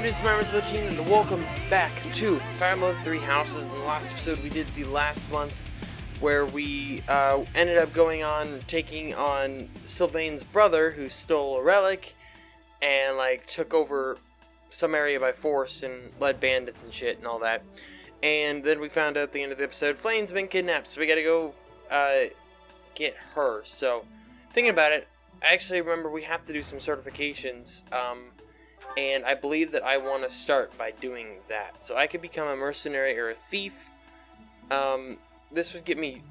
dudes, members of the team, and welcome back to Fire Emblem Three Houses. In the last episode, we did the last month where we ended up taking on Sylvain's brother, who stole a relic and took over some area by force and led bandits and shit and all that. And then we found out at the end of the episode, FLAYN's been kidnapped, so we gotta go get her. So, thinking about it, I actually remember we have to do some certifications, and I believe that I want to start by doing that. So I could become a mercenary or a thief. This would get me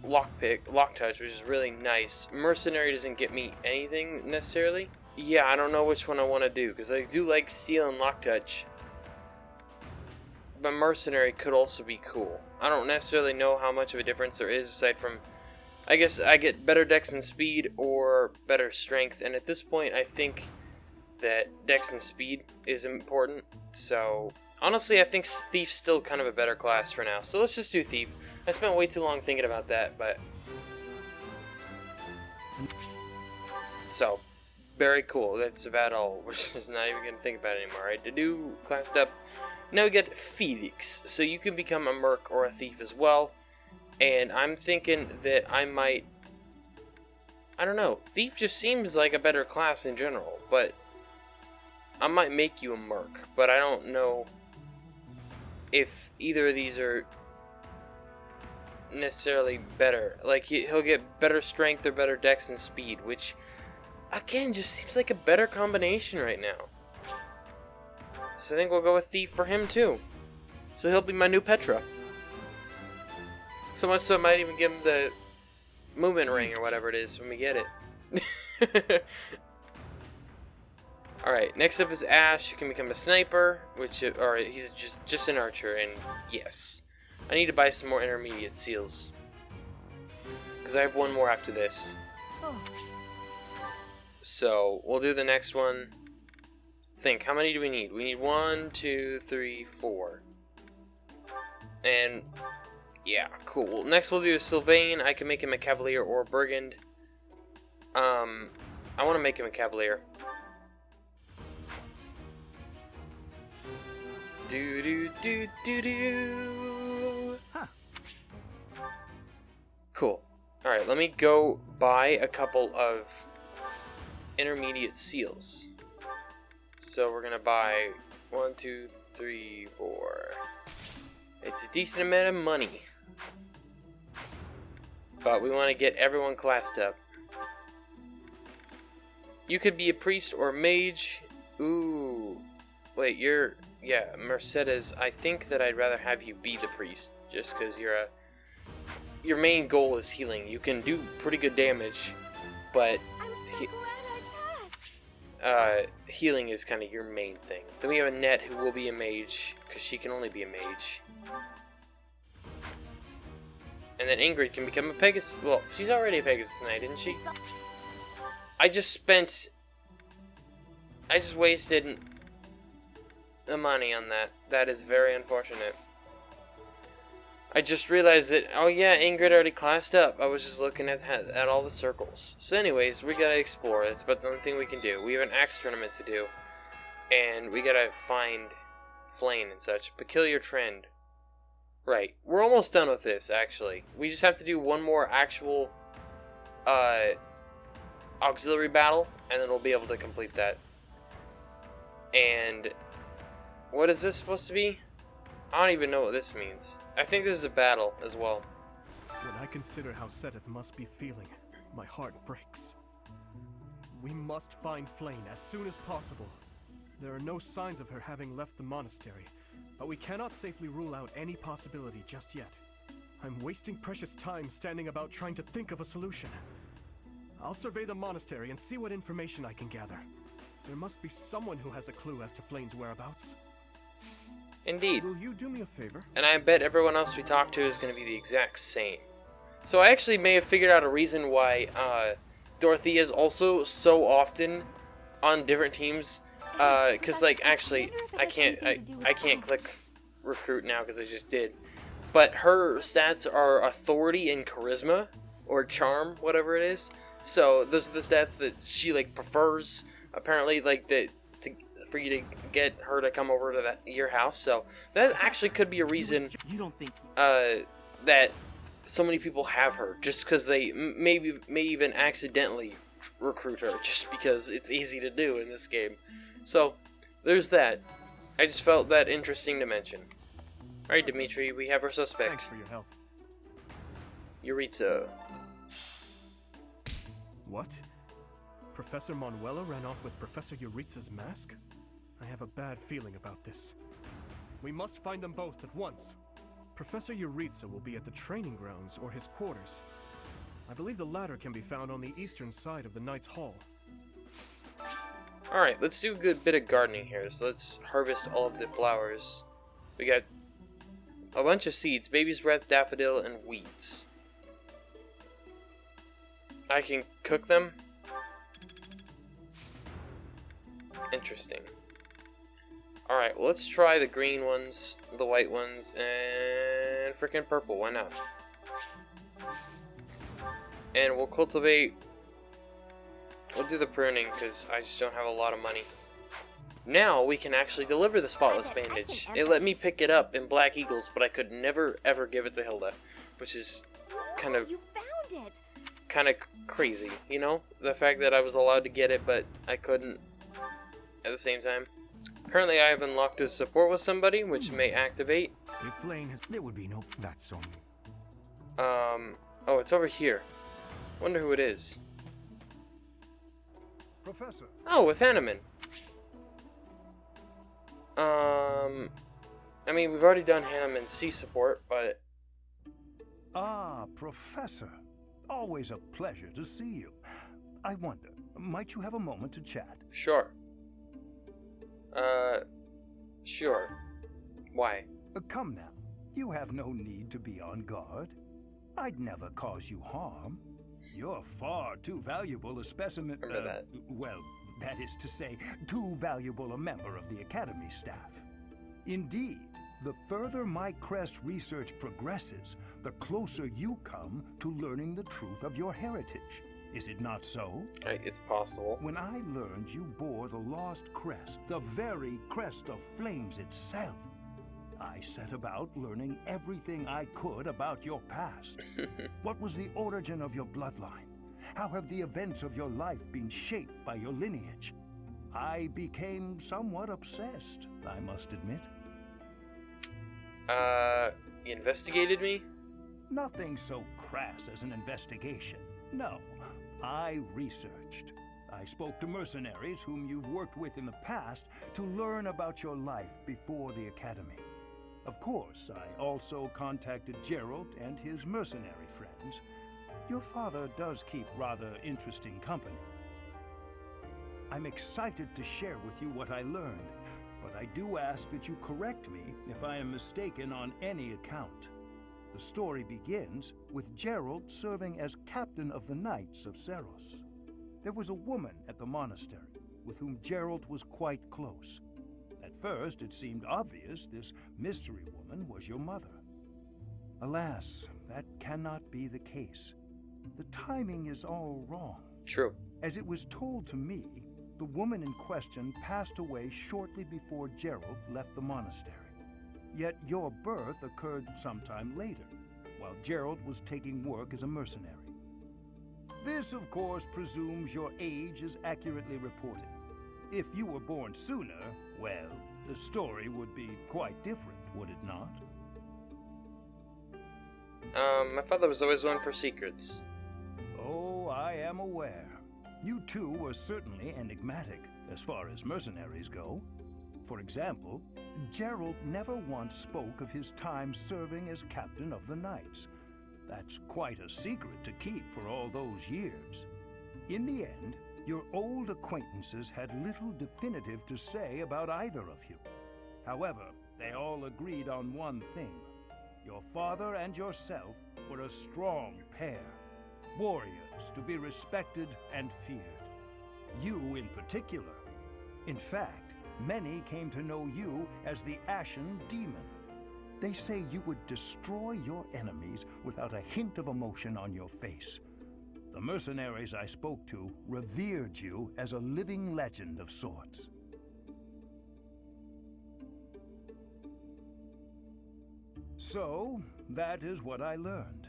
lock touch, which is really nice. Mercenary doesn't get me anything necessarily. Yeah, I don't know which one I want to do, because I do like steal and lock touch. But mercenary could also be cool. I don't necessarily know how much of a difference there is, aside from, I guess I get better dex and speed or better strength, and at this point I think that dex and speed is important. So honestly, I think thief's still kind of a better class for now. So let's just do thief. I spent way too long thinking about that, but so very cool. That's about all. We're just not even gonna think about it anymore. Right? To do classed up. Now we get Felix. So you can become a merc or a thief as well. And I'm thinking that I might, I don't know, thief just seems like a better class in general, but I might make you a merc, but I don't know if either of these are necessarily better. Like, he'll get better strength or better dex and speed, which, again, just seems like a better combination right now. So I think we'll go with thief for him, too. So he'll be my new Petra. So much so I might even give him the movement ring or whatever it is when we get it. Alright, next up is Ash. You can become a sniper, or he's just an archer, and yes. I need to buy some more intermediate seals, because I have one more after this. So, we'll do the next one. Think, how many do we need? We need 1, 2, 3, 4. And yeah, cool. Next we'll do Sylvain. I can make him a Cavalier or a Brigand. I want to make him a Cavalier. Do do do do do. Huh. Cool. All right, let me go buy a couple of intermediate seals. So we're gonna buy 1, 2, 3, 4. It's a decent amount of money. But we want to get everyone classed up. You could be a priest or a mage. Ooh. Wait, yeah, Mercedes. I think that I'd rather have you be the priest, just because your main goal is healing. You can do pretty good damage, but healing is kind of your main thing. Then we have Annette, who will be a mage, because she can only be a mage. And then Ingrid can become a Pegasus. Well, she's already a Pegasus Knight, isn't she? I just wasted the money on that. That is very unfortunate. I just realized that, oh yeah, Ingrid already classed up. I was just looking at all the circles. So anyways, we gotta explore. That's about the only thing we can do. We have an axe tournament to do. And we gotta find FLAYN and such. Peculiar trend. Right. We're almost done with this, actually. We just have to do one more actual auxiliary battle, and then we'll be able to complete that. And what is this supposed to be? I don't even know what this means. I think this is a battle as well. When I consider how Seteth must be feeling, my heart breaks. We must find FLAYN as soon as possible. There are no signs of her having left the monastery, but we cannot safely rule out any possibility just yet. I'm wasting precious time standing about trying to think of a solution. I'll survey the monastery and see what information I can gather. There must be someone who has a clue as to FLAYN's whereabouts. Indeed. Will you do me a favor? And I bet everyone else we talk to is going to be the exact same. So I actually may have figured out a reason why Dorothea is also so often on different teams. Cause actually I can't click recruit now because I just did. But her stats are authority and charisma or charm, whatever it is. So those are the stats that she prefers. Apparently, for you to get her to come over to your house. So that actually could be a reason You don't think that so many people have her, just because they may even accidentally recruit her, just because it's easy to do in this game. So there's that. I just felt that interesting to mention. Alright, Dimitri, we have our suspect. Thanks for your help. Yuritsa. What? Professor Manuela ran off with Professor Yuritsa's mask? I have a bad feeling about this. We must find them both at once. Professor Yuritsa will be at the training grounds or his quarters. I believe the latter can be found on the eastern side of the Knight's Hall. Alright, let's do a good bit of gardening here. So let's harvest all of the flowers. We got a bunch of seeds: baby's breath, daffodil, and weeds. I can cook them. Interesting. Alright, well, let's try the green ones, the white ones, and frickin' purple. Why not? And we'll cultivate. We'll do the pruning because I just don't have a lot of money. Now we can actually deliver the spotless bandage. It let me pick it up in Black Eagles, but I could never ever give it to Hilda, which is kind of You found it. crazy, you know? The fact that I was allowed to get it, but I couldn't at the same time. Currently, I have unlocked a support with somebody, which may activate. if FLAYN has there would be no that's on me. Oh, it's over here. Wonder who it is. Professor. Oh, with Hanneman. I mean, we've already done Hanneman's C support, but... Ah, Professor. Always a pleasure to see you. I wonder, might you have a moment to chat? Sure. Sure. Why? Come now. You have no need to be on guard. I'd never cause you harm. You're far too valuable a specimen... Remember that. Well, that is to say, too valuable a member of the Academy staff. Indeed, the further my crest research progresses, the closer you come to learning the truth of your heritage. Is it not so? It's possible. When I learned you bore the lost crest, the very crest of flames itself, I set about learning everything I could about your past. What was the origin of your bloodline? How have the events of your life been shaped by your lineage? I became somewhat obsessed, I must admit. You investigated me? Nothing so crass as an investigation. No, I researched. I spoke to mercenaries whom you've worked with in the past to learn about your life before the Academy. Of course, I also contacted Gerald and his mercenary friends. Your father does keep rather interesting company. I'm excited to share with you what I learned, but I do ask that you correct me if I am mistaken on any account. The story begins with Gerald serving as captain of the Knights of Seros. There was a woman at the monastery with whom Gerald was quite close. At first, it seemed obvious this mystery woman was your mother. Alas, that cannot be the case. The timing is all wrong. True. As it was told to me, the woman in question passed away shortly before Gerald left the monastery. Yet your birth occurred sometime later, while Gerald was taking work as a mercenary. This, of course, presumes your age is accurately reported. If you were born sooner, well, the story would be quite different, would it not? My father was always one for secrets. Oh, I am aware. You two were certainly enigmatic, as far as mercenaries go. For example, Gerald never once spoke of his time serving as captain of the Knights. That's quite a secret to keep for all those years. In the end, your old acquaintances had little definitive to say about either of you. However, they all agreed on one thing. Your father and yourself were a strong pair, warriors to be respected and feared. You in particular. In fact, many came to know you as the Ashen Demon. They say you would destroy your enemies without a hint of emotion on your face. The mercenaries I spoke to revered you as a living legend of sorts. So, that is what I learned.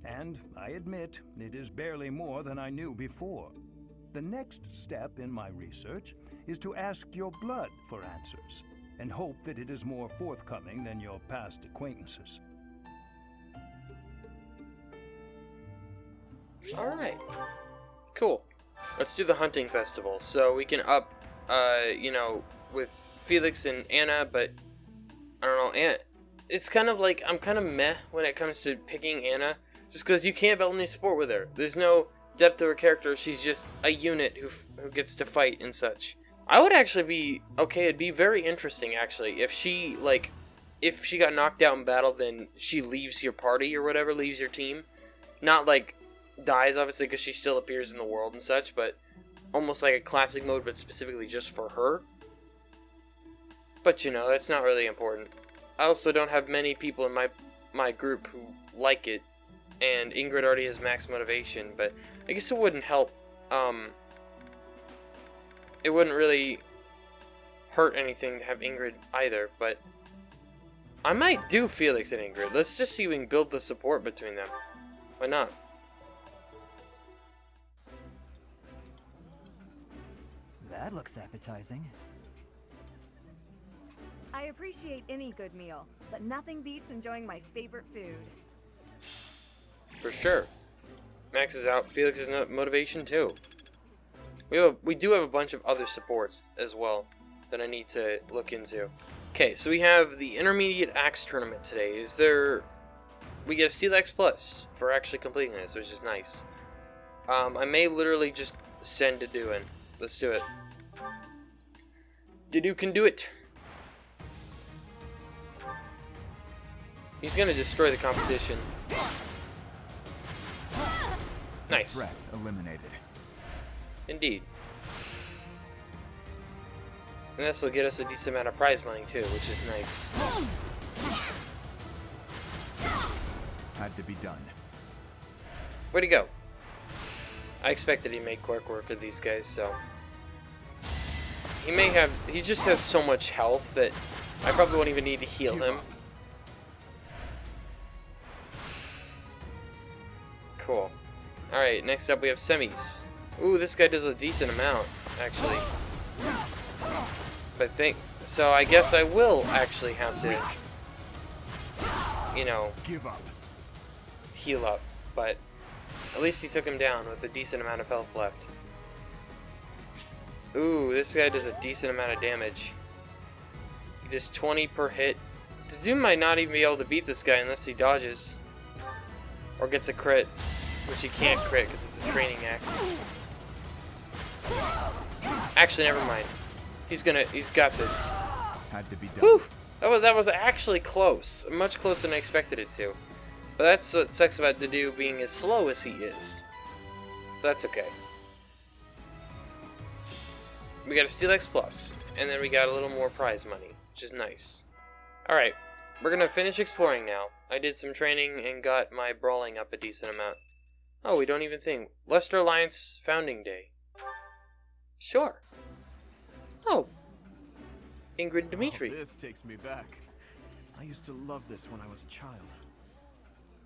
And I admit, it is barely more than I knew before. The next step in my research is to ask your blood for answers, and hope that it is more forthcoming than your past acquaintances. Alright. Cool. Let's do the hunting festival. So we can up, you know, with Felix and Anna, but I don't know, it's kind of like, I'm kind of meh when it comes to picking Anna, just because you can't build any support with her. There's no depth to her character, she's just a unit who gets to fight and such. I would actually be, okay, it'd be very interesting, actually, if she, like, if she got knocked out in battle, then she leaves your party or whatever, leaves your team. Not, like, dies, obviously, because she still appears in the world and such, but almost like a classic mode, but specifically just for her. But, you know, that's not really important. I also don't have many people in my group who like it, and Ingrid already has max motivation, but I guess it wouldn't help, it wouldn't really hurt anything to have Ingrid either, but I might do Felix and Ingrid. Let's just see if we can build the support between them. Why not? That looks appetizing. I appreciate any good meal, but nothing beats enjoying my favorite food. For sure. Max is out. Felix is motivation too. We do have a bunch of other supports as well that I need to look into. Okay, so we have the Intermediate Axe Tournament today. We get a Steel Axe Plus for actually completing this, which is nice. I may literally just send Didu in. Let's do it. Didu can do it. He's gonna destroy the competition. Nice. Threat eliminated. Indeed. And this will get us a decent amount of prize money too, which is nice. Had to be done. Way to go. I expected he'd make quick work of these guys, so. He just has so much health that I probably won't even need to heal him. Cool. Alright, next up we have semis. Ooh, this guy does a decent amount, actually. But so I guess I will actually have to, you know, Give up. heal up. But at least he took him down with a decent amount of health left. Ooh, this guy does a decent amount of damage. He does 20 per hit. The dude might not even be able to beat this guy unless he dodges. Or gets a crit. Which he can't crit because it's a training axe. Actually, never mind. He's got this. Had to be done. Whew! That was actually close. Much closer than I expected it to. But that's what sucks about Didu being as slow as he is. But that's okay. We got a Steel Axe Plus, and then we got a little more prize money, which is nice. Alright, we're gonna finish exploring now. I did some training and got my brawling up a decent amount. Oh, we don't even think. Leicester Alliance Founding Day. Sure. Oh. Ingrid and Dmitry. Oh, this takes me back. I used to love this when I was a child.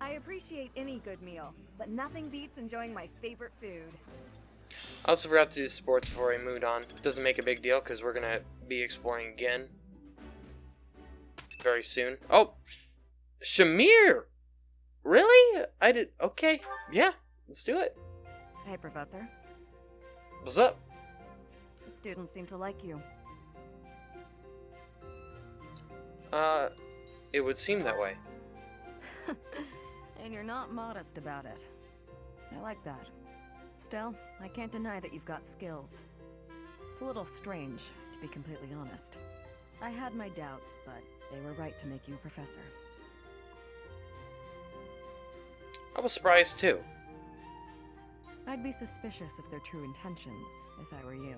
I appreciate any good meal, but nothing beats enjoying my favorite food. I also forgot to do sports before I moved on. Doesn't make a big deal because we're gonna be exploring again very soon. Oh, Shamir! Really? I did. Okay, yeah, let's do it. Hey, Professor. What's up? The students seem to like you. It would seem that way. And you're not modest about it. I like that. Still, I can't deny that you've got skills. It's a little strange, to be completely honest. I had my doubts, but they were right to make you a professor. I was surprised too. I'd be suspicious of their true intentions, if I were you.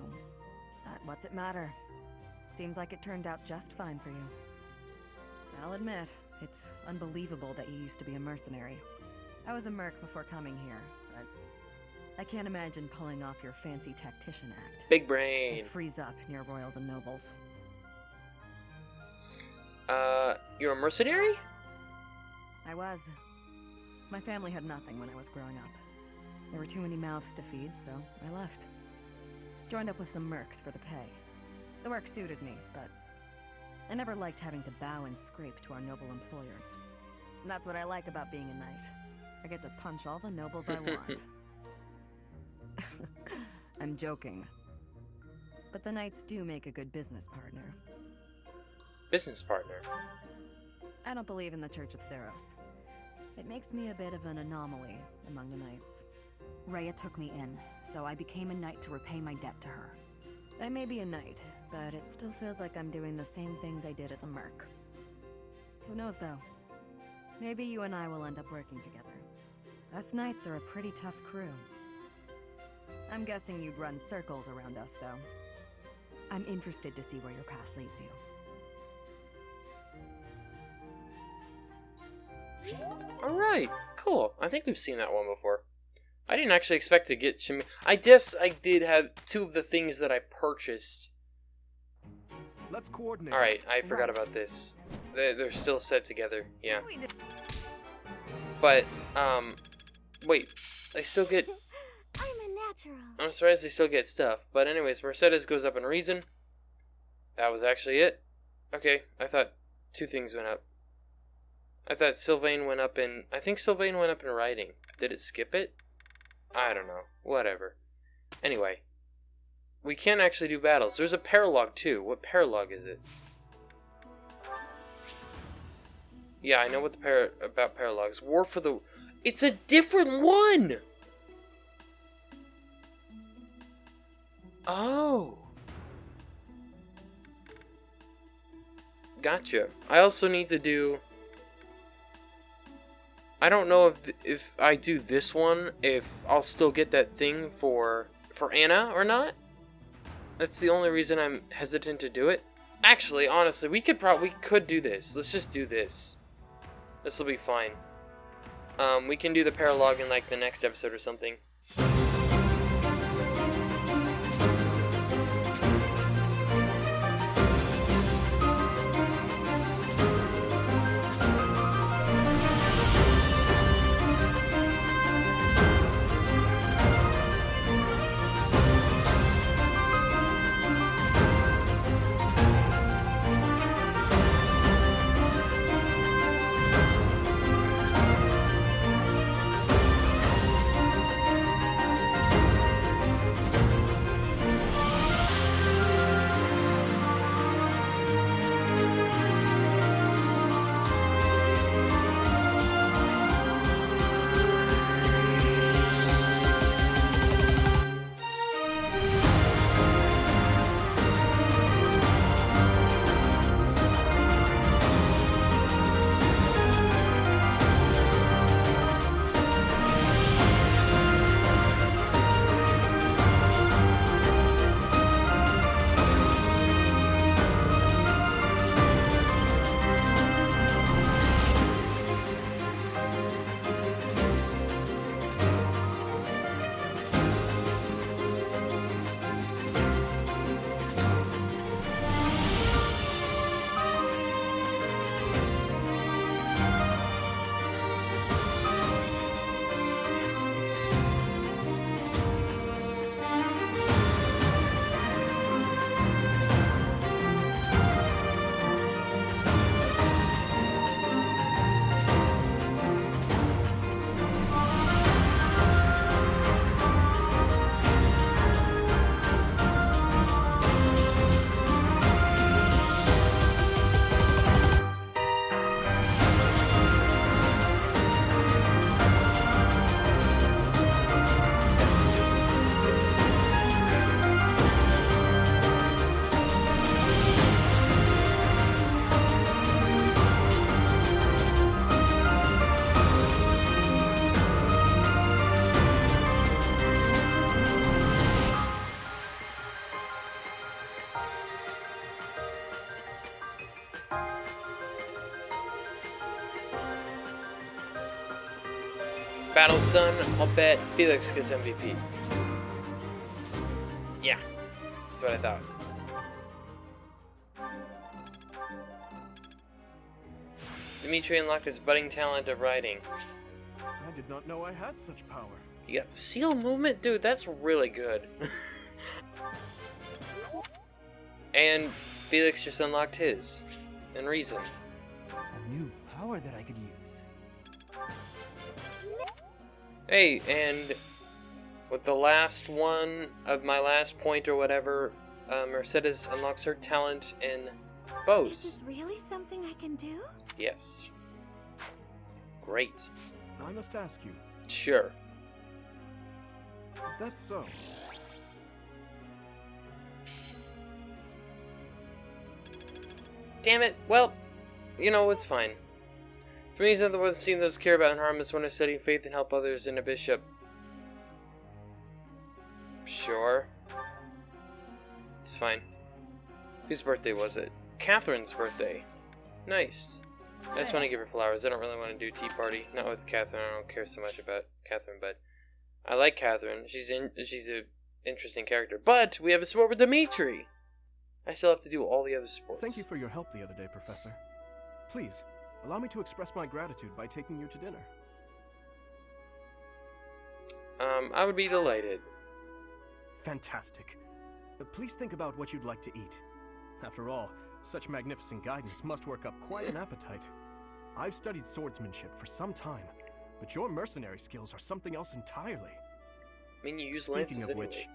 But what's it matter? Seems like it turned out just fine for you. I'll admit, it's unbelievable that you used to be a mercenary. I was a merc before coming here, but I can't imagine pulling off your fancy tactician act. Big I brain. freeze up near royals and nobles. You're a mercenary? I was. My family had nothing when I was growing up. There were too many mouths to feed, so I left. Joined up with some mercs for the pay. The work suited me, but I never liked having to bow and scrape to our noble employers. And that's what I like about being a knight. I get to punch all the nobles I want. I'm joking. But the knights do make a good business partner. Business partner? I don't believe in the Church of Saros. It makes me a bit of an anomaly among the knights. Rhea took me in, so I became a knight to repay my debt to her. I may be a knight, but it still feels like I'm doing the same things I did as a merc. Who knows, though? Maybe you and I will end up working together. Us knights are a pretty tough crew. I'm guessing you'd run circles around us, though. I'm interested to see where your path leads you. Alright, cool. I think we've seen that one before. I didn't actually expect to get Shimi. I guess I did have two of the things that I purchased. Let's coordinate. Alright, I forgot about this. They're still set together, yeah. But, wait, they still get... I'm a natural. I'm surprised they still get stuff. But anyways, Mercedes goes up in reason. That was actually it. Okay, I thought two things went up. I thought Sylvain went up in... I think Sylvain went up in writing. Did it skip it? I don't know. Whatever. Anyway. We can't actually do battles. There's a paralogue too. What paralogue is it? Yeah, I know what about paralogues. War for the... It's a different one! Oh. Gotcha. I also need to do... I don't know if I do this one, if I'll still get that thing for Anna or not. That's the only reason I'm hesitant to do it. Actually, honestly, we could do this. Let's just do this. This will be fine. We can do the paralogue in like the next episode or something. Battle's done. I'll bet Felix gets MVP. Yeah, that's what I thought. Dmitry unlocked his budding talent of riding. I did not know I had such power. You got seal movement? Dude, that's really good. And Felix just unlocked his. And Reason. A new power that I could use. Hey, and with the last one of my last point or whatever, Mercedes unlocks her talent in bows. Is this really something I can do? Yes. Great. I must ask you, Sure. is that so? Damn it. Well, you know, it's fine. For me, it's nothing worth seeing those care about and harm is one of studying faith and help others in a bishop. Sure. It's fine. Whose birthday was it? Catherine's birthday. Nice. I just want to give her flowers. I don't really want to do tea party. Not with Catherine. I don't care so much about Catherine, but I like Catherine. She's a interesting character. But we have a support with Dimitri. I still have to do all the other supports. Thank you for your help the other day, Professor. Please, allow me to express my gratitude by taking you to dinner. I would be delighted. Fantastic. Please think about what you'd like to eat. After all, such magnificent guidance must work up quite an appetite. I've studied swordsmanship for some time, but your mercenary skills are something else entirely. I mean, you use Speaking lances of anyway. which,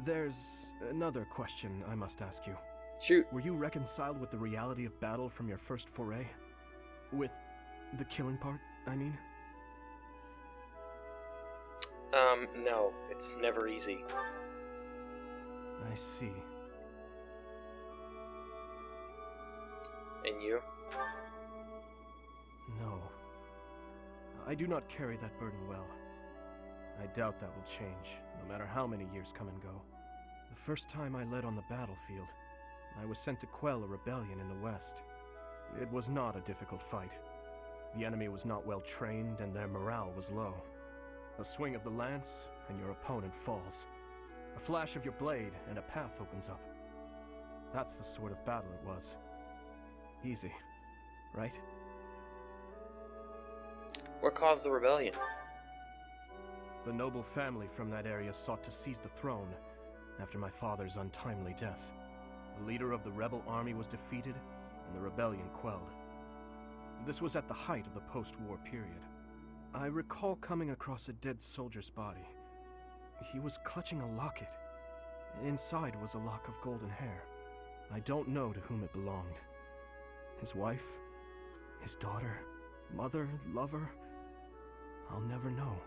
there's another question I must ask you. Shoot. Were you reconciled with the reality of battle from your first foray? With the killing part, I mean? No. It's never easy. I see. And you? No. I do not carry that burden well. I doubt that will change, no matter how many years come and go. The first time I led on the battlefield, I was sent to quell a rebellion in the west. It was not a difficult fight. The enemy was not well trained and their morale was low. A swing of the lance and your opponent falls. A flash of your blade and a path opens up. That's the sort of battle it was. Easy, right? What caused the rebellion? The noble family from that area sought to seize the throne after my father's untimely death. The leader of the rebel army was defeated, and the rebellion quelled. This was at the height of the post-war period. I recall coming across a dead soldier's body. He was clutching a locket, and inside was a lock of golden hair. I don't know to whom it belonged. His wife? His daughter? Mother? Lover? I'll never know.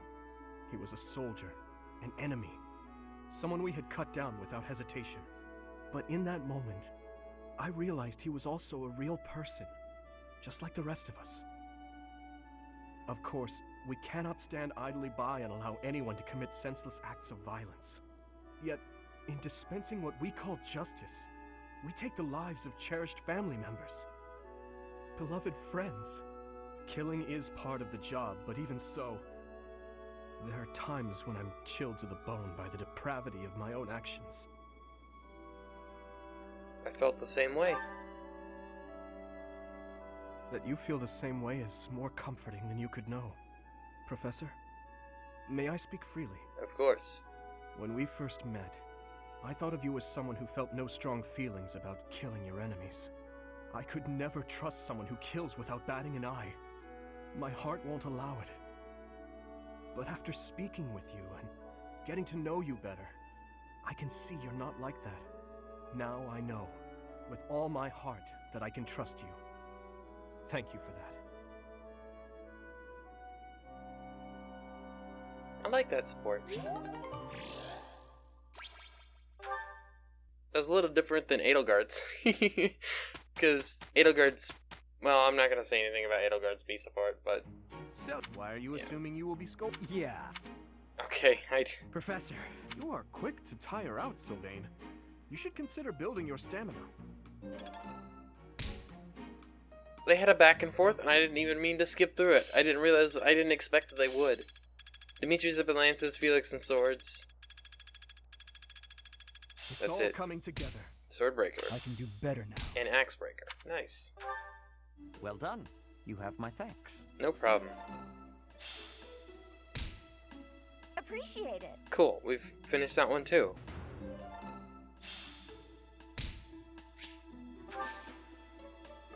He was a soldier, an enemy, someone we had cut down without hesitation. But in that moment, I realized he was also a real person, just like the rest of us. Of course, we cannot stand idly by and allow anyone to commit senseless acts of violence. Yet, in dispensing what we call justice, we take the lives of cherished family members, beloved friends. Killing is part of the job, but even so, there are times when I'm chilled to the bone by the depravity of my own actions. I felt the same way. That you feel the same way is more comforting than you could know. Professor, may I speak freely? Of course. When we first met, I thought of you as someone who felt no strong feelings about killing your enemies. I could never trust someone who kills without batting an eye. My heart won't allow it. But after speaking with you and getting to know you better, I can see you're not like that. Now I know, with all my heart, that I can trust you. Thank you for that. I like that support. That was a little different than Edelgard's. Because Edelgard's... Well, I'm not going to say anything about Edelgard's B support, but... So, why are you assuming you will be sculpted? Yeah. Okay, Professor, you are quick to tire out, Sylvain. You should consider building your stamina. They had a back and forth, and I didn't even mean to skip through it. I didn't expect that they would. Dimitri's up in lances, Felix in swords. It's That's all it. coming together. Swordbreaker. I can do better now. And Axebreaker. Nice. Well done. You have my thanks. No problem. Appreciate it. Cool, we've finished that one too.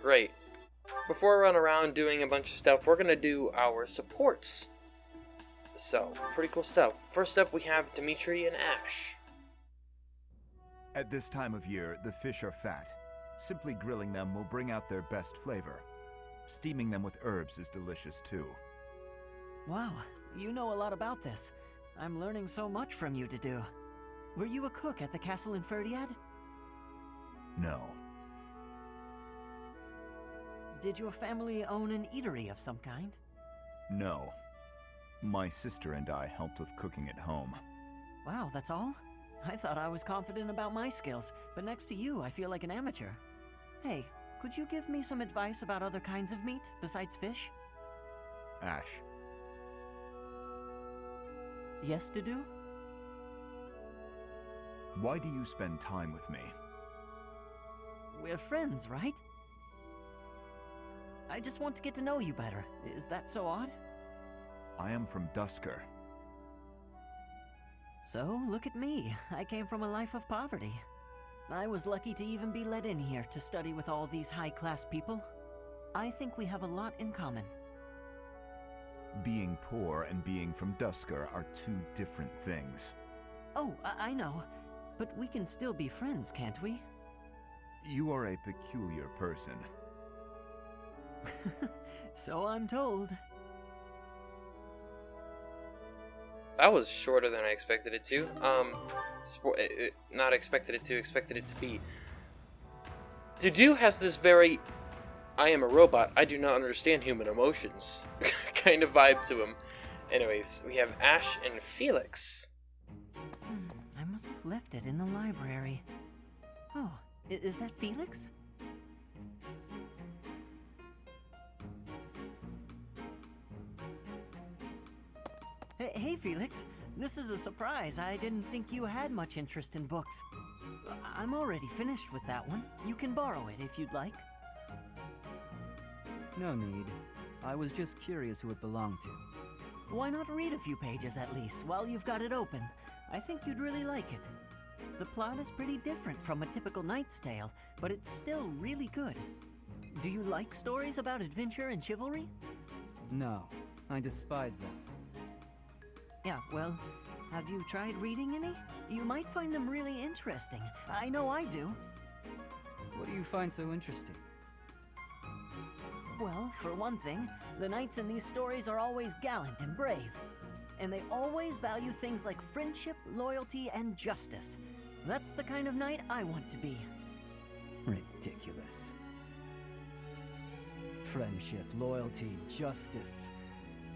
Great. Before I run around doing a bunch of stuff, we're gonna do our supports. So, pretty cool stuff. First up, we have Dimitri and Ash. At this time of year, the fish are fat. Simply grilling them will bring out their best flavor. Steaming them with herbs is delicious too. Wow, you know a lot about this. I'm learning so much from you to do. Were you a cook at the castle in Ferdiad? No. Did your family own an eatery of some kind? No. My sister and I helped with cooking at home. Wow, that's all? I thought I was confident about my skills, but next to you, I feel like an amateur. Hey, could you give me some advice about other kinds of meat besides fish? Ash. Yes to do? Why do you spend time with me? We're friends, right? I just want to get to know you better. Is that so odd? I am from Dusker. So, look at me. I came from a life of poverty. I was lucky to even be let in here to study with all these high-class people. I think we have a lot in common. Being poor and being from Dusker are two different things. Oh, I know. But we can still be friends, can't we? You are a peculiar person. So I'm told. That was shorter than I expected it to. Not expected it to, expected it to be. Dudu has this very, I am a robot, I do not understand human emotions kind of vibe to him. Anyways, we have Ash and Felix. I must have left it in the library. Oh, is that Felix? Hey, Felix. This is a surprise. I didn't think you had much interest in books. I'm already finished with that one. You can borrow it if you'd like. No need. I was just curious who it belonged to. Why not read a few pages at least while you've got it open? I think you'd really like it. The plot is pretty different from a typical knight's tale, but it's still really good. Do you like stories about adventure and chivalry? No, I despise them. Yeah, well, have you tried reading any? You might find them really interesting. I know I do. What do you find so interesting? Well, for one thing, the knights in these stories are always gallant and brave. And they always value things like friendship, loyalty, and justice. That's the kind of knight I want to be. Ridiculous. Friendship, loyalty, justice.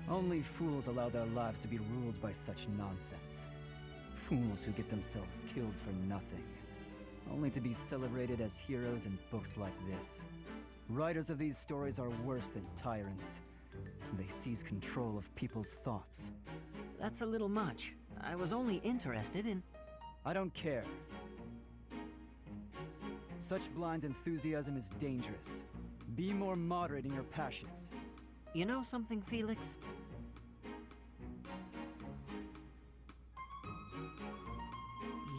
Only fools allow their lives to be ruled by such nonsense. Fools who get themselves killed for nothing, only to be celebrated as heroes in books like this. Writers of these stories are worse than tyrants. They seize control of people's thoughts. That's a little much. I was only interested in... I don't care. Such blind enthusiasm is dangerous. Be more moderate in your passions. You know something, Felix?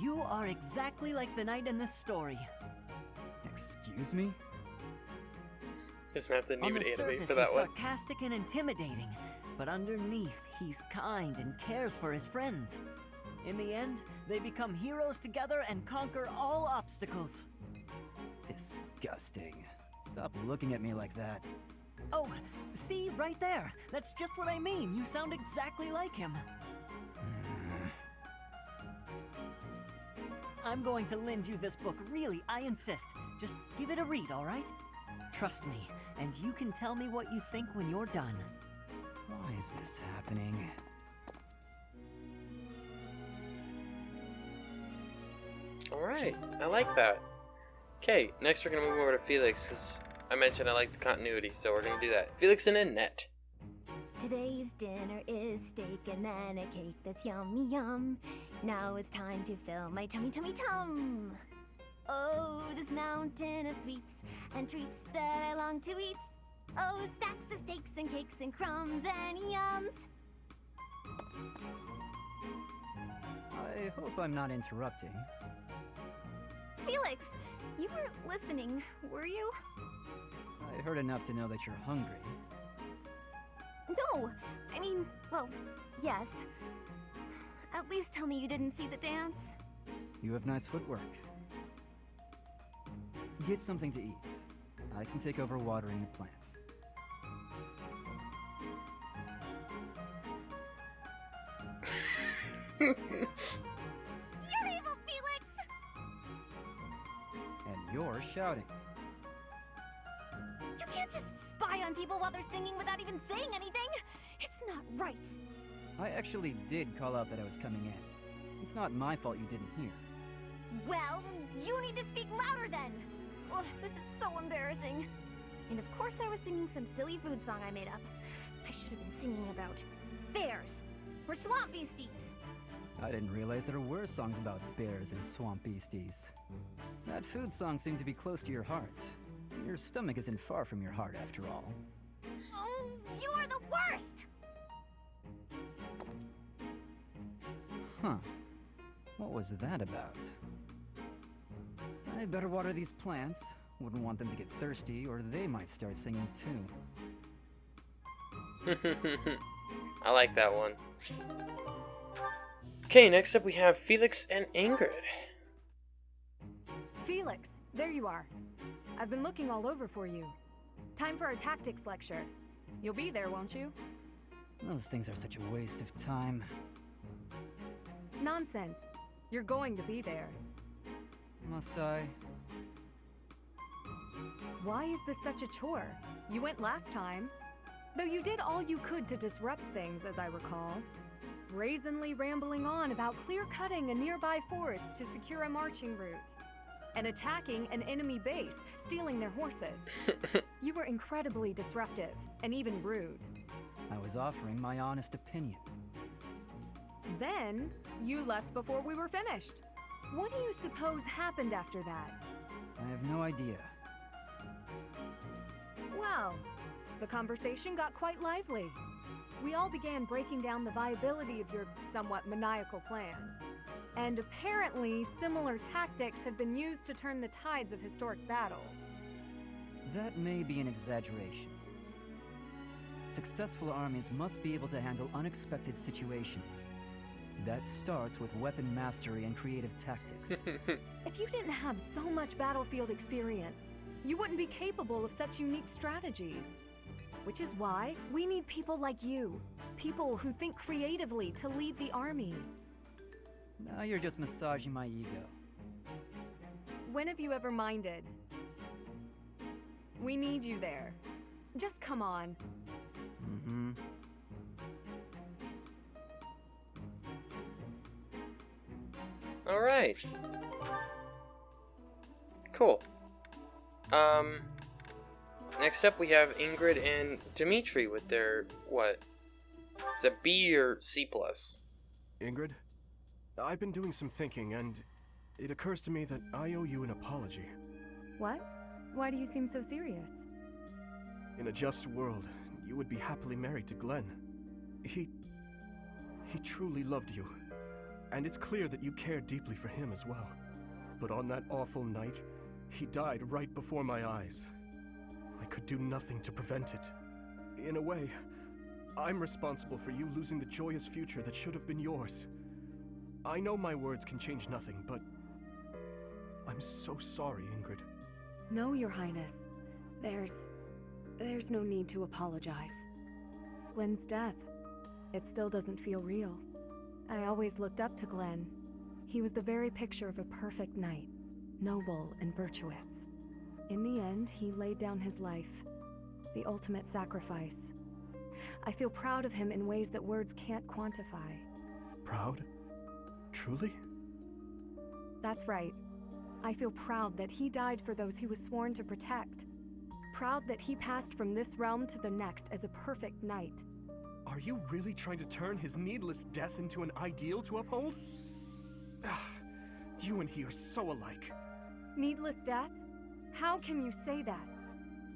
You are exactly like the knight in this story. Excuse me? His mouth didn't On even the animate surface, for that he's one. sarcastic and intimidating, but underneath, he's kind and cares for his friends. In the end, they become heroes together and conquer all obstacles. Disgusting. Stop looking at me like that. Oh, see, right there. That's just what I mean. You sound exactly like him. I'm going to lend you this book, really, I insist. Just give it a read, all right? Trust me, and you can tell me what you think when you're done. Why is this happening? Alright, I like that. Okay, next we're gonna move over to Felix, because I mentioned I like the continuity, so we're gonna do that. Felix and Annette. Today's dinner is steak and then a cake that's yummy yum. Now it's time to fill my tummy tummy tum. Oh, this mountain of sweets and treats that I long to eat. Oh, stacks of steaks and cakes and crumbs and yums. I hope I'm not interrupting. Felix, you weren't listening, were you? I heard enough to know that you're hungry. No, I mean, well, yes. At least tell me you didn't see the dance. You have nice footwork. Get something to eat. I can take over watering the plants. You're evil, Felix! And you're shouting. You can't just spy on people while they're singing without even saying anything! It's not right! I actually did call out that I was coming in. It's not my fault you didn't hear. Well, you need to speak louder then! Ugh, this is so embarrassing. And of course I was singing some silly food song I made up. I should have been singing about bears or swamp beasties. I didn't realize there were songs about bears and swamp beasties. That food song seemed to be close to your heart. Your stomach isn't far from your heart, after all. Oh, you are the worst! Huh. What was that about? I better water these plants. Wouldn't want them to get thirsty, or they might start singing too. I like that one. Okay, next up we have Felix and Ingrid. Felix, there you are. I've been looking all over for you. Time for our tactics lecture. You'll be there, won't you? Those things are such a waste of time. Nonsense. You're going to be there. Must I? Why is this such a chore? You went last time. Though you did all you could to disrupt things, as I recall. Brazenly rambling on about clear-cutting a nearby forest to secure a marching route. And attacking an enemy base, stealing their horses. You were incredibly disruptive, and even rude. I was offering my honest opinion. Then, you left before we were finished. What do you suppose happened after that? I have no idea. Well, the conversation got quite lively. We all began breaking down the viability of your somewhat maniacal plan. And apparently, similar tactics have been used to turn the tides of historic battles. That may be an exaggeration. Successful armies must be able to handle unexpected situations. That starts with weapon mastery and creative tactics. If you didn't have so much battlefield experience, you wouldn't be capable of such unique strategies. Which is why we need people like you. People who think creatively to lead the army. Now you're just massaging my ego. When have you ever minded? We need you there. Just come on. Mm-hmm. Alright. Cool. Next up we have Ingrid and Dmitry with their, what? Is it B or C+? Ingrid, I've been doing some thinking, and it occurs to me that I owe you an apology. What? Why do you seem so serious? In a just world, you would be happily married to Glenn. He truly loved you. And it's clear that you care deeply for him as well. But on that awful night, he died right before my eyes. I could do nothing to prevent it. In a way, I'm responsible for you losing the joyous future that should have been yours. I know my words can change nothing, but I'm so sorry, Ingrid. No, Your Highness. There's no need to apologize. Glenn's death, it still doesn't feel real. I always looked up to Glenn. He was the very picture of a perfect knight, noble and virtuous. In the end, he laid down his life, the ultimate sacrifice. I feel proud of him in ways that words can't quantify. Proud? Truly? That's right. I feel proud that he died for those he was sworn to protect. Proud that he passed from this realm to the next as a perfect knight. Are you really trying to turn his needless death into an ideal to uphold? You and he are so alike. Needless death? How can you say that?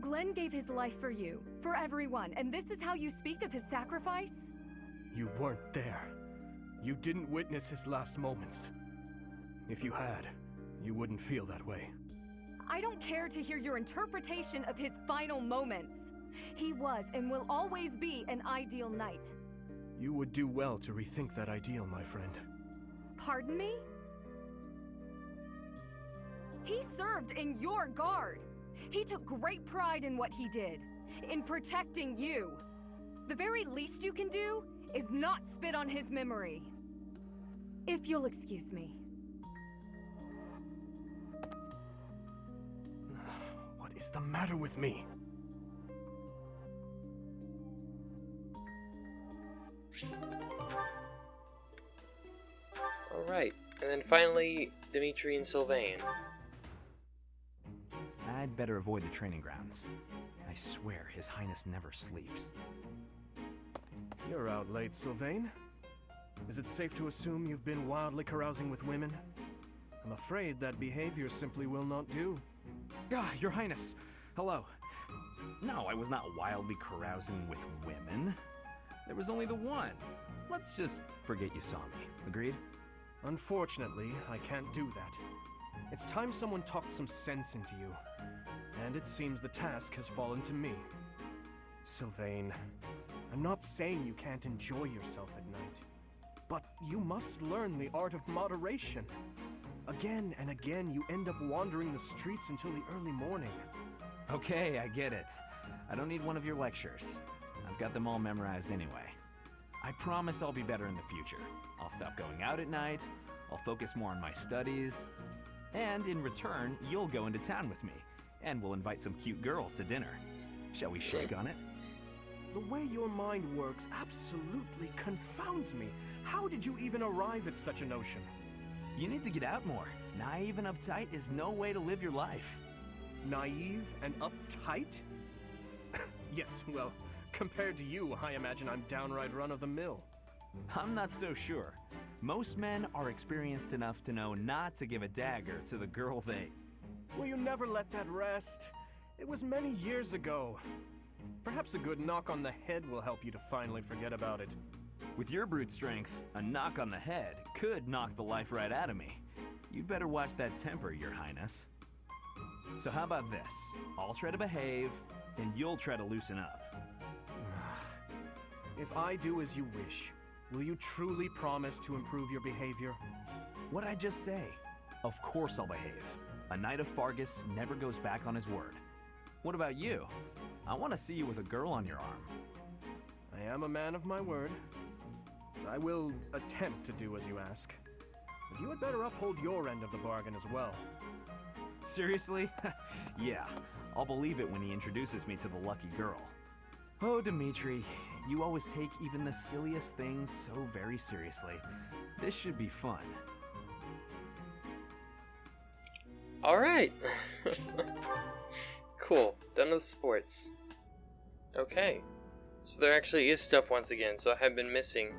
Glenn gave his life for you, for everyone, and this is how you speak of his sacrifice? You weren't there. You didn't witness his last moments. If you had, you wouldn't feel that way. I don't care to hear your interpretation of his final moments. He was and will always be an ideal knight. You would do well to rethink that ideal, my friend. Pardon me? He served in your guard. He took great pride in what he did, in protecting you. The very least you can do is not spit on his memory. If you'll excuse me. What is the matter with me? Alright, and then finally, Dimitri and Sylvain. I'd better avoid the training grounds. I swear His Highness never sleeps. You're out late, Sylvain. Is it safe to assume you've been wildly carousing with women? I'm afraid that behavior simply will not do. Ah, Your Highness! Hello. No, I was not wildly carousing with women. There was only the one. Let's just forget you saw me. Agreed? Unfortunately, I can't do that. It's time someone talked some sense into you. And it seems the task has fallen to me. Sylvain, I'm not saying you can't enjoy yourself at night. But you must learn the art of moderation. Again and again, you end up wandering the streets until the early morning. Okay, I get it. I don't need one of your lectures. I've got them all memorized anyway. I promise I'll be better in the future. I'll stop going out at night, I'll focus more on my studies, and in return, you'll go into town with me, and we'll invite some cute girls to dinner. Shall we shake on it? The way your mind works absolutely confounds me. How did you even arrive at such a notion? You need to get out more. Naive and uptight is no way to live your life. Naive and uptight? Yes, well, compared to you, I imagine I'm downright run-of-the-mill. I'm not so sure. Most men are experienced enough to know not to give a dagger to the girl they... Will you never let that rest? It was many years ago. Perhaps a good knock on the head will help you to finally forget about it. With your brute strength, a knock on the head could knock the life right out of me. You'd better watch that temper, Your Highness. So how about this? I'll try to behave, and you'll try to loosen up. If I do as you wish, will you truly promise to improve your behavior? What'd I just say? Of course I'll behave. A knight of Fargus never goes back on his word. What about you? I want to see you with a girl on your arm. I am a man of my word. I will attempt to do as you ask. But you had better uphold your end of the bargain as well. Seriously? Yeah, I'll believe it when he introduces me to the lucky girl. Oh, Dimitri, you always take even the silliest things so very seriously. This should be fun. Alright. Cool. Done with sports. Okay. So there actually is stuff once again, so I have been missing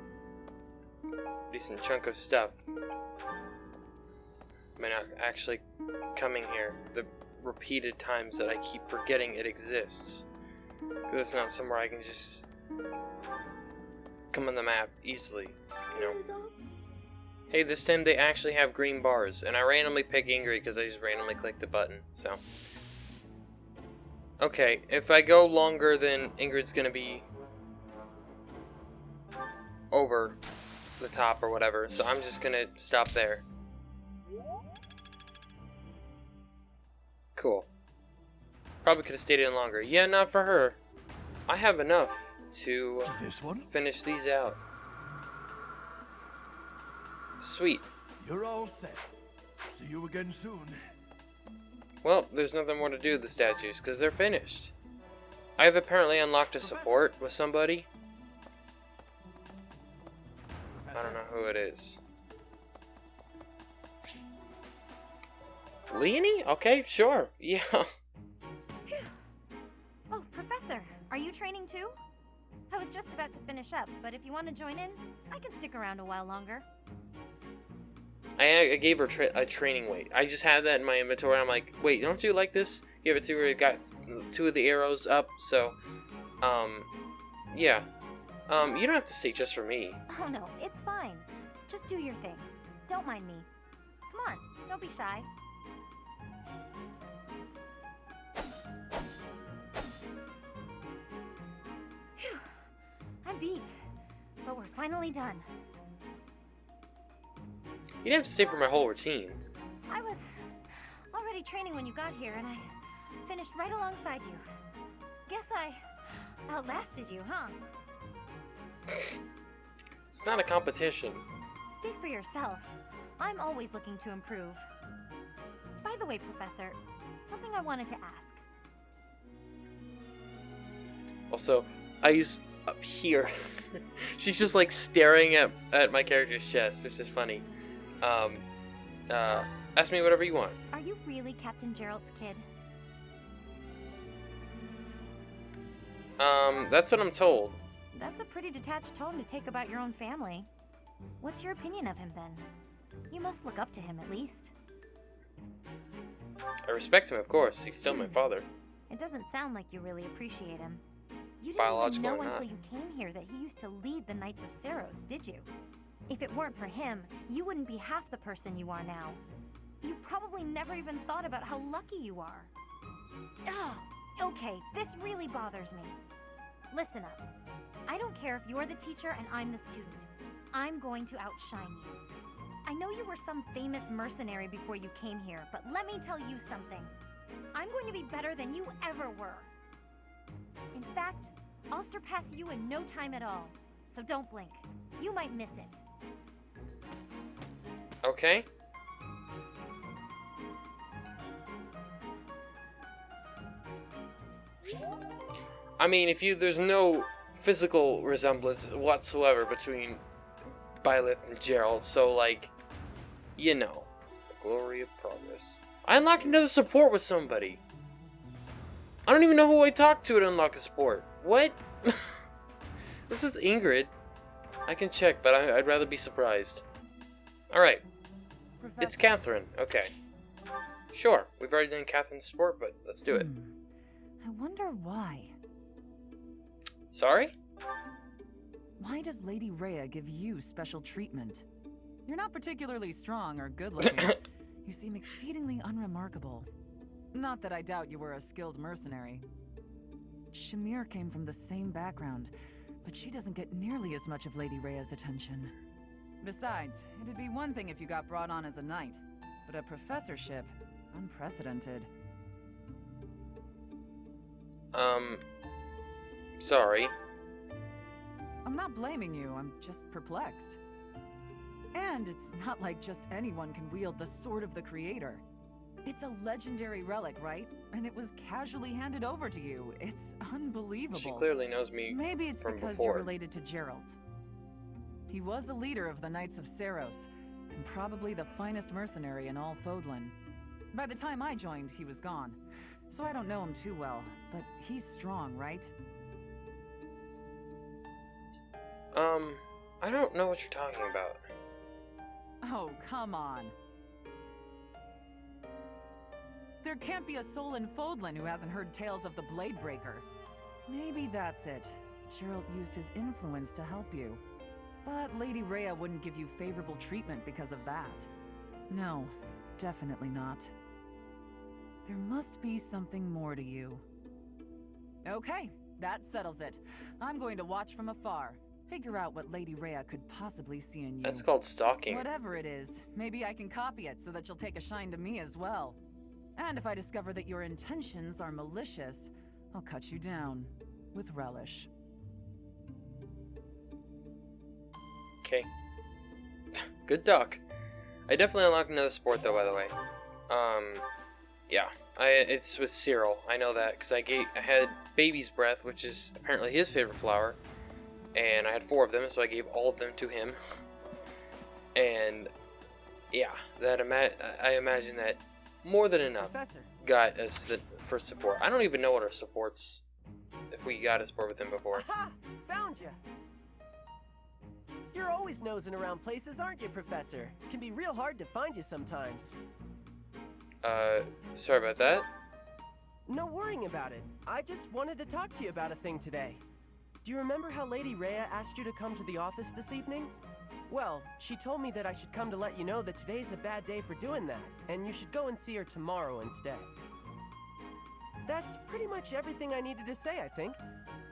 a decent chunk of stuff. By not actually coming here the repeated times that I keep forgetting it exists. Because it's not somewhere I can just come on the map easily, you know. Hey, this time they actually have green bars, and I randomly pick Ingrid because I just randomly click the button, so. Okay, if I go longer, then Ingrid's gonna be over the top or whatever, so I'm just gonna stop there. Cool. Probably could have stayed in longer. Yeah, not for her. I have enough to finish these out. Sweet. You're all set. See you again soon. Well, there's nothing more to do with the statues, because they're finished. I have apparently unlocked a support with somebody. I don't know who it is. Leonie? Okay, sure. Yeah. Oh, Professor, are you training too? I was just about to finish up, but if you want to join in, I can stick around a while longer. I gave her a training weight. I just had that in my inventory. I'm like, wait, don't you like this? Give it to her. It got 2 of the arrows up. So, yeah. You don't have to stay just for me. Oh no, it's fine. Just do your thing. Don't mind me. Come on, don't be shy. Phew. I'm beat, but we're finally done. You didn't have to stay for my whole routine. I was already training when you got here, and I finished right alongside you. Guess I outlasted you, huh? It's not a competition. Speak for yourself. I'm always looking to improve. By the way, Professor, something I wanted to ask. Also, eyes up here. She's just like staring at my character's chest, which is funny. Ask me whatever you want. Are you really Captain Gerald's kid? That's what I'm told. That's a pretty detached tone to take about your own family. What's your opinion of him, then? You must look up to him, at least. I respect him, of course. He's still my father. It doesn't sound like you really appreciate him. You didn't Biological even know or not. until you came here that he used to lead the Knights of Seiros, did you? If it weren't for him, you wouldn't be half the person you are now. You probably never even thought about how lucky you are. Oh, okay, this really bothers me. Listen up. I don't care if you're the teacher and I'm the student. I'm going to outshine you. I know you were some famous mercenary before you came here, but let me tell you something. I'm going to be better than you ever were. In fact, I'll surpass you in no time at all. So don't blink. You might miss it. Okay. I mean, there's no physical resemblance whatsoever between Byleth and Gerald, so like, you know, the glory of progress. I unlocked another support with somebody. I don't even know who I talked to unlock a support. What? This is Ingrid. I can check, but I'd rather be surprised. Alright. It's Catherine. Okay. Sure, we've already done Catherine's support, but let's do it. I wonder why. Sorry? Why does Lady Rhea give you special treatment? You're not particularly strong or good-looking. You seem exceedingly unremarkable. Not that I doubt you were a skilled mercenary. Shamir came from the same background, but she doesn't get nearly as much of Lady Rhea's attention. Besides, it'd be one thing if you got brought on as a knight, but a professorship, unprecedented. Sorry. I'm not blaming you, I'm just perplexed. And it's not like just anyone can wield the Sword of the Creator. It's a legendary relic, right? And it was casually handed over to you. It's unbelievable. She clearly knows me. Maybe it's from because before. you're related to Gerald. He was a leader of the Knights of Seiros, and probably the finest mercenary in all Fodlan. By the time I joined, he was gone. So I don't know him too well, but he's strong, right? I don't know what you're talking about. Oh, come on. There can't be a soul in Fodlan who hasn't heard tales of the Bladebreaker. Maybe that's it. Gerald used his influence to help you. But Lady Rhea wouldn't give you favorable treatment because of that. No, definitely not. There must be something more to you. Okay, that settles it. I'm going to watch from afar. Figure out what Lady Rhea could possibly see in you. That's called stalking. Whatever it is, maybe I can copy it so that you'll take a shine to me as well. And if I discover that your intentions are malicious, I'll cut you down with relish. Okay. Good duck. I definitely unlocked another sport though, by the way. Yeah. It's with Cyril. I know that because I had Baby's Breath, which is apparently his favorite flower. And I had 4 of them, so I gave all of them to him. And yeah, I imagine that more than enough Professor. got us the first support. I don't even know what our supports, if we got a support with him before. Aha! Found you! You're You're always nosing around places, aren't you, Professor? Can be real hard to find you sometimes. Sorry about that. No worrying about it. I just wanted to talk to you about a thing today. Do you remember how Lady Rhea asked you to come to the office this evening? Well, she told me that I should come to let you know that today's a bad day for doing that, and you should go and see her tomorrow instead. That's pretty much everything I needed to say, I think.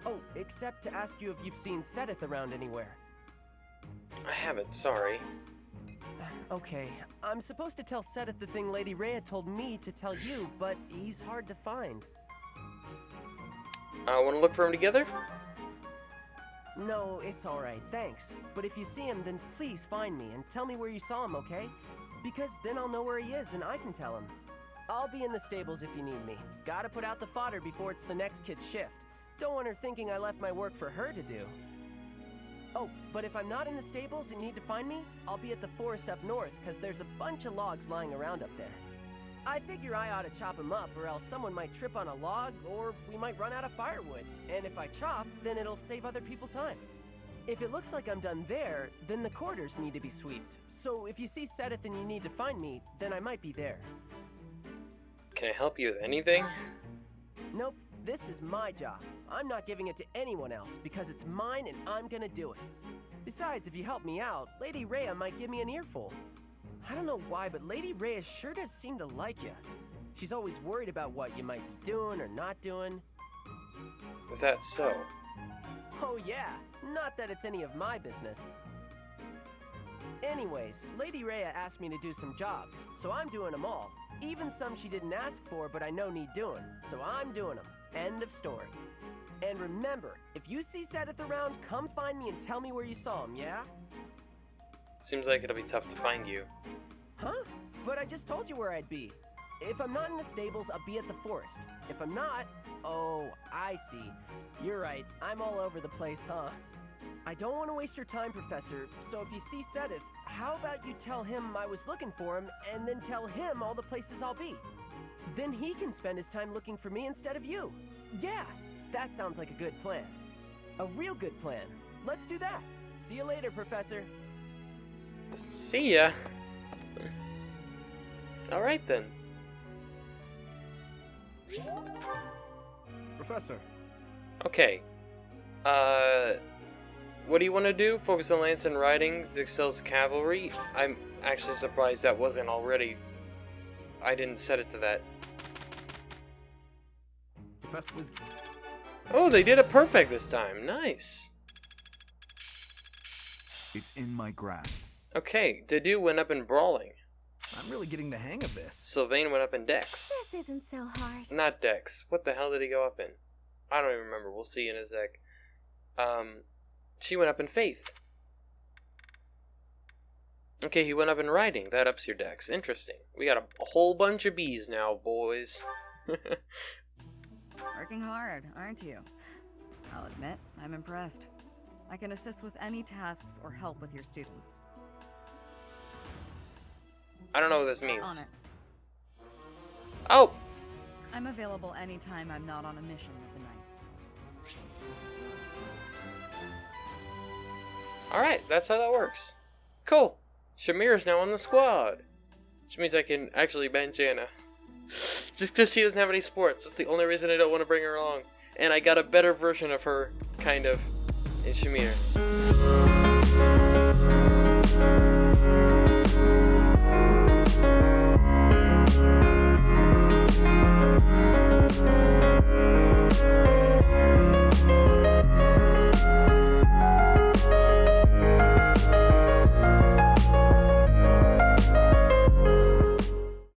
Oh, except to ask you if you've seen Sedith around anywhere. I haven't, sorry. Okay, I'm supposed to tell Sedith the thing Lady Rhea told me to tell you, but he's hard to find. Wanna look for him together? No, it's alright, thanks. But if you see him, then please find me and tell me where you saw him, okay? Because then I'll know where he is and I can tell him. I'll be in the stables if you need me. Gotta put out the fodder before it's the next kid's shift. Don't want her thinking I left my work for her to do. Oh, but if I'm not in the stables and you need to find me, I'll be at the forest up north, because there's a bunch of logs lying around up there. I figure I ought to chop them up, or else someone might trip on a log, or we might run out of firewood. And if I chop, then it'll save other people time. If it looks like I'm done there, then the quarters need to be swept. So if you see Sedith and you need to find me, then I might be there. Can I help you with anything? Nope, this is my job. I'm not giving it to anyone else, because it's mine and I'm gonna do it. Besides, if you help me out, Lady Rhea might give me an earful. I don't know why, but Lady Rhea sure does seem to like you. She's always worried about what you might be doing or not doing. Is that so? Oh yeah, not that it's any of my business. Anyways, Lady Rhea asked me to do some jobs, so I'm doing them all. Even some she didn't ask for, but I know need doing, so I'm doing them. End of story. And remember, if you see Sedith around, come find me and tell me where you saw him, yeah? Seems like it'll be tough to find you. Huh? But I just told you where I'd be. If I'm not in the stables, I'll be at the forest. If I'm not... Oh, I see. You're right, I'm all over the place, huh? I don't want to waste your time, Professor, so if you see Sedith, how about you tell him I was looking for him, and then tell him all the places I'll be? Then he can spend his time looking for me instead of you. Yeah, that sounds like a good plan. A real good plan. Let's do that. See you later, Professor. See ya. Alright then. Professor. Okay. What do you want to do? Focus on lance and riding, Zixel's cavalry? I'm actually surprised that wasn't already. I didn't set it to that. Professor was... Oh, they did it perfect this time. Nice. It's in my grasp. Okay, Dedu went up in brawling. I'm really getting the hang of this. Sylvain went up in dex. This isn't so hard. Not dex. What the hell did he go up in? I don't even remember. We'll see in a sec. She went up in faith. Okay, he went up in riding. That ups your dex. Interesting. We got a whole bunch of bees now, boys. Working hard, aren't you? I'll admit, I'm impressed. I can assist with any tasks or help with your students. I don't know what this On means. it. Oh! I'm available anytime I'm not on a mission with the Knights. Alright, that's how that works. Cool. Shamir's now on the squad. Which means I can actually bench Anna. Just because she doesn't have any sports. That's the only reason I don't want to bring her along. And I got a better version of her, kind of, in Shamir.